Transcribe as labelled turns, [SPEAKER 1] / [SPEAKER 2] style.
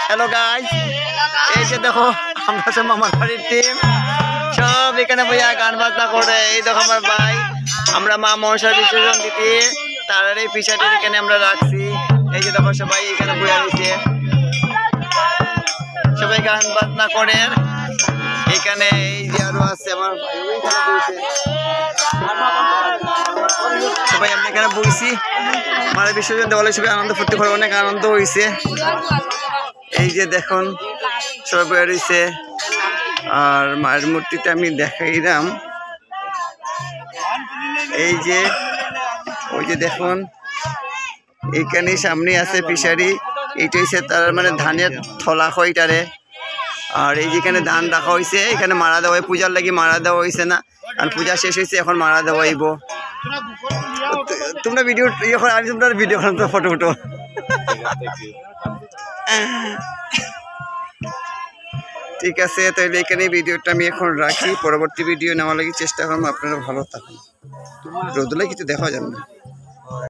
[SPEAKER 1] Hello guys, এই যে দেখো আমরা সব মামার বাড়ির টিম সব এখানে বইয়া গান বাজনা করে। এই দেখো আমার ভাই, আমরা মা মনসার বিসর্জন দিতে তার এই পিছাটি এখানে আমরা রাখছি। এই যে দেখো সবাই এখানে বইয়া রয়েছে, সবাই গান বাজনা করে এখানে। এই যে আরো আছে আমার ভাই, ওইখানে বইছে সবাই। আমরা এখানে বইছি মায়ের বিসর্জন দেওয়ালে সবাই আনন্দ ফুর্তি করে, অনেক আনন্দ হয়েছে। এই যে দেখুন সবাই বইয়া রয়েছে। আর মায়ের মূর্তিটা আমি দেখাইলাম, এই যে ওই যে দেখুন এইখানে সামনে আছে পিসারি। এইটা হচ্ছে তার মানে ধানের থলা খইটারে। আর এই যেখানে ধান রাখা হয়েছে এখানে মারা দেওয়া, পূজার লাগি মারা দেওয়া হয়েছে না, আর পূজা শেষ হয়েছে এখন মারা দেওয়া হইব। তোমরা ভিডিও এখন আমি তোমরা ভিডিও ফটো ফটো ঠিক আছে। তাহলে এখানে ভিডিওটা আমি এখন রাখি, পরবর্তী ভিডিও নেওয়ার লাগি চেষ্টা করবো। আপনারা ভালো থাকুন, রোদলে কিছু দেখা যাবে না।